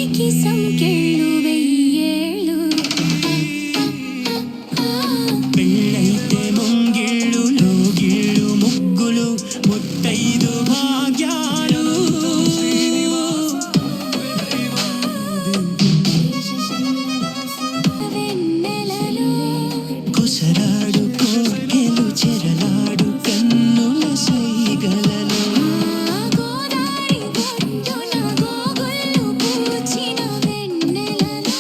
పెళ్ళికి సంకెళ్ళు వెయ్యేళ్ళు పెళ్ళైతే ముంగిళ్ళు లోగిళ్ళు ముగ్గులు ముత్తైదు భాగ్యాలు వెన్నెలలో కుసరాడు కోర్కెలు చెరలాడు కన్నుల సైగలలో గోదారి గొడ్డున గోగుళ్ళు పూచిన వెన్నెలలో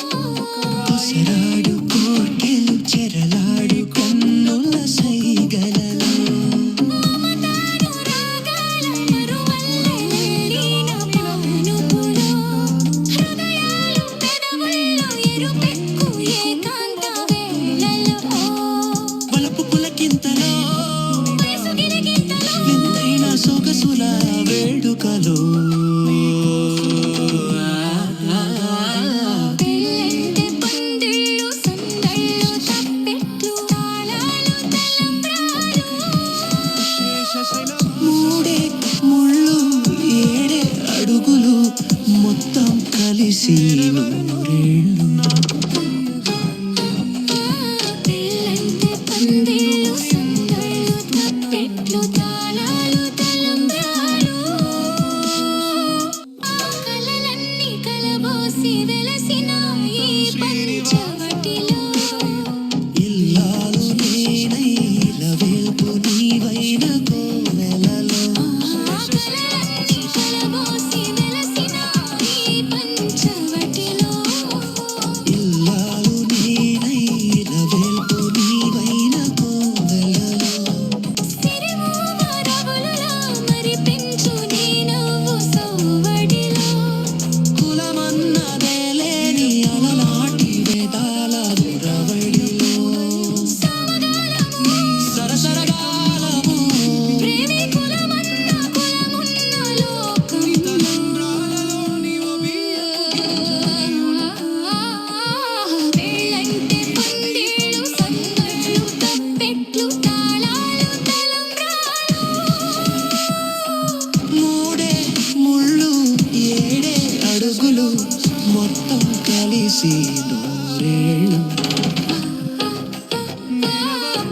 కుసరాడు కోర్కెలు చెరలాడు కన్నుల సైగలలో మమతాను రాగాల మరువల్లెలిన పానుపులో హృదయాలు పెదవుల్లో ఎరుపెక్కు ఏకాంత వేళలో వలపు పులకింతలో వయసు గిలిగింతలో వింతైన సొగసుల వేడుకలో పెళ్ళంటే పందిళ్ళు సందళ్ళు తప్పెట్లు తాళాలు తలంబ్రాలు మూడే ముళ్ళు ఏడే అడుగులు మొత్తం కలిసి నూరేళ్ళు పెళ్ళంటే పందిళ్ళు సందళ్ళు తప్పెట్లు తాళాలు తలంబ్రాలు కలలన్నీ కలబోసి వెలసిన ఈ పంచవటిలో ఇల్లాలు నేనై లవేల్పు నీవైన కోవెలలో కలలన్నీ కలబోసి వెలసిన ఈ పంచవటిలో ఇల్లాలు నేనై లవేల్పు నీవైన కోవెలలో సిరిమూవ రవులులా మరిపించు నీ నవ్వు సవ్వడిలో కులమన్నదే లేని అలనాటి వేదాల దురవడిలో సరసరగాలము ప్రేమికులమన్న కులమున్న లోకంలో పెళ్ళంటే పందిళ్ళు సందళ్ళు తప్పెట్లు తాళాలు తలంబ్రాలు మూడే ముళ్ళు ఏడే అడుగులు మొత్తం కలిసి నూరేళ్ళు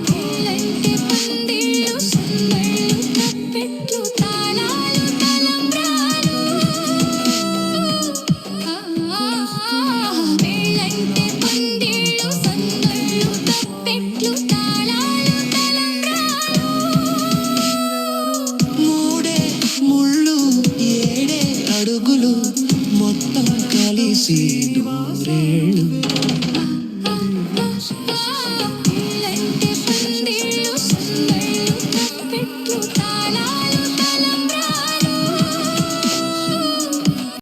పెళ్ళంటే పందిళ్ళు సందళ్ళు తప్పెట్లు తాళాలు తలంబ్రాలు పెళ్ళంటే పందిళ్ళు సందళ్ళు తప్పెట్లు తాళాలు తలంబ్రాలు మూడే ముళ్ళు ఏడే అడుగులు మొత్తం కలిసి నూరేళ్ళు